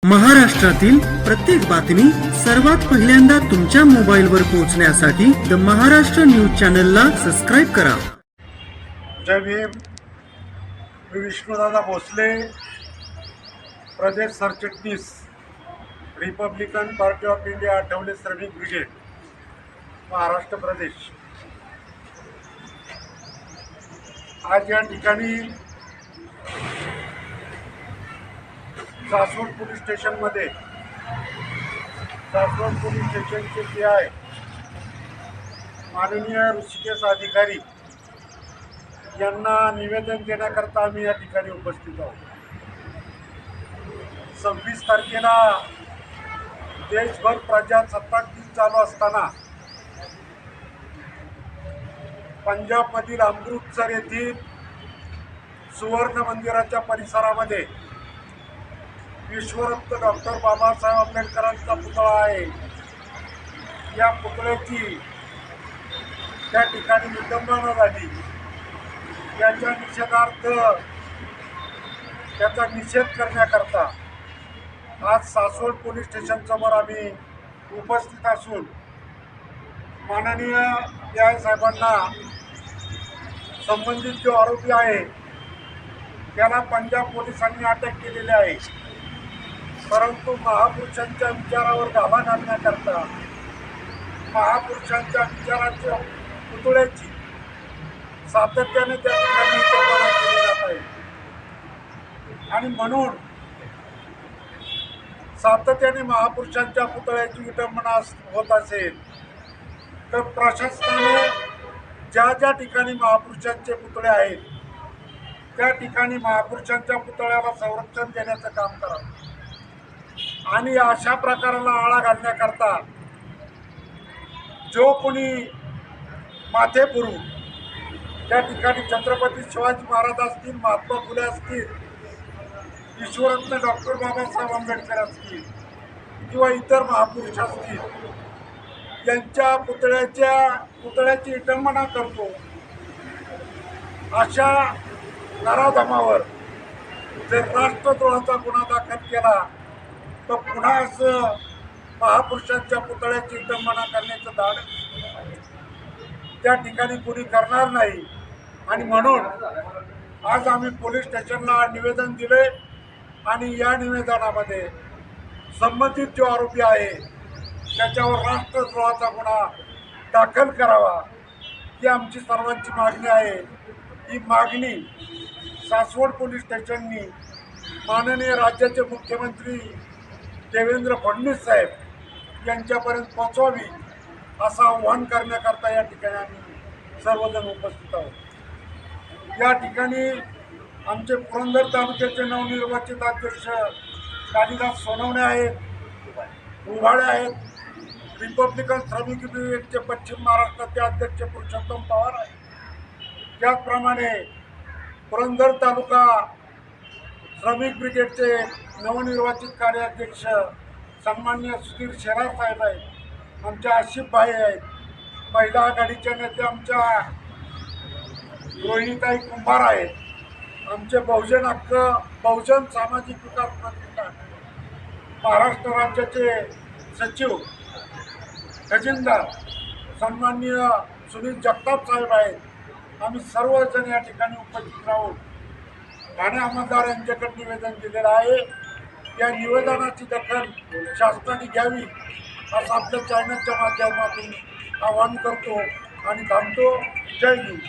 महाराष्ट्रातील प्रत्येक बातमी सर्वात पहिल्यांदा तुमच्या मोबाईलवर पोहोचण्यासाठी द महाराष्ट्र न्यूज चॅनलला सबस्क्राईब करा. जय भीम. मी विष्णुदादा भोसले, प्रदेश सरचिटणीस, Republican party of India, Athawale श्रमिक ब्रिगेड, महाराष्ट्र प्रदेश. आज या ठिकाणी सासवड पोलीस स्टेशनमध्ये सासवड पोलीस स्टेशनचे PI माननीय ऋषिकेश अधिकारी यांना निवेदन देण्याकरता आम्ही या ठिकाणी उपस्थित आहोत. 26 तारखेला देशभर प्रजासत्ताक दिन चालू असताना पंजाबमधील अमृतसर येथील सुवर्ण मंदिराच्या परिसरामध्ये विश्वरत्न डॉक्टर बाबासाहेब आंबेडकरांचा पुतळा आहे. या पुतळ्याची त्या ठिकाणी विटंबना झाली. याच्या निषेधार्थ त्याचा निषेध करण्याकरता आज सासवड पोलीस स्टेशनसमोर आम्ही उपस्थित असून माननीय PI साहेबांना संबंधित जो आरोपी आहे त्याला पंजाब पोलिसांनी अटक केलेली आहे. परंतु महापुरुषांच्या विचारावर घाला घालण्याकरता महापुरुषांच्या विचाराच्या पुतळ्याची सातत्याने त्या ठिकाणी विटंबना केली जात आहे. आणि म्हणून सातत्याने महापुरुषांच्या पुतळ्याची विटंबना होत असेल तर प्रशासनाने ज्या ज्या ठिकाणी महापुरुषांचे पुतळे आहेत त्या ठिकाणी महापुरुषांच्या पुतळ्याला संरक्षण देण्याचं काम करावं. आणि अशा प्रकाराला आळा घालण्याकरता जो कोणी माथे पुरू त्या ठिकाणी छत्रपती शिवाजी महाराज असतील, महात्मा फुले असतील, विश्वरत्न डॉक्टर बाबासाहेब आंबेडकर असतील किंवा इतर महापुरुष असतील यांच्या पुतळ्याची विटंबना करतो अशा नराधमावर जर राष्ट्रद्रोहाचा गुन्हा दाखल केला तर पुन्हा असं महापुरुषांच्या पुतळ्याची विटंबना करण्याचं धाड त्या ठिकाणी कोणी करणार नाही. आणि म्हणून आज आम्ही पोलीस स्टेशनला निवेदन दिले आणि या निवेदनामध्ये संबंधित जो आरोपी आहे त्याच्यावर राष्ट्रद्रोहाचा गुन्हा दाखल करावा ही आमची सर्वांची मागणी आहे. ही मागणी सासवड पोलीस स्टेशननी माननीय राज्याचे मुख्यमंत्री देवेंद्र फडणवीस साहेब यांच्यापर्यंत पोहोचवावी असं आव्हान करण्याकरता या ठिकाणी आम्ही सर्वजण उपस्थित आहोत. या ठिकाणी आमचे पुरंदर तालुक्याचे नवनिर्वाचित अध्यक्ष कालिदास सोनवणे आहेत, उभाळे आहेत, रिपब्लिकन श्रमिक ब्रिगेडचे पश्चिम महाराष्ट्राचे अध्यक्ष पुरुषोत्तम पवार आहेत. त्याचप्रमाणे पुरंदर तालुका श्रमिक ब्रिगेडचे नवनिर्वाचित कार्याध्यक्ष सन्माननीय सुधीर शेरार साहेब आहेत, आमच्या आशिफ भाई आहेत, महिला आघाडीच्या नेत्या आमच्या रोहिणीताई कुंभार आहेत, आमचे बहुजन हक्क बहुजन सामाजिक विकास प्रतिष्ठान महाराष्ट्र राज्याचे सचिव खजिनदार सन्माननीय सुनील जगताप साहेब आहेत. आम्ही सर्वजण या ठिकाणी उपस्थित राहून ठाणे अंमलदार यांच्याकडे निवेदन दिलेलं आहे. या निवेदनाची दखल शासनाने घ्यावी असं आपल्या चॅनलच्या माध्यमातून आवाहन करतो आणि थांबतो. जय हिंद.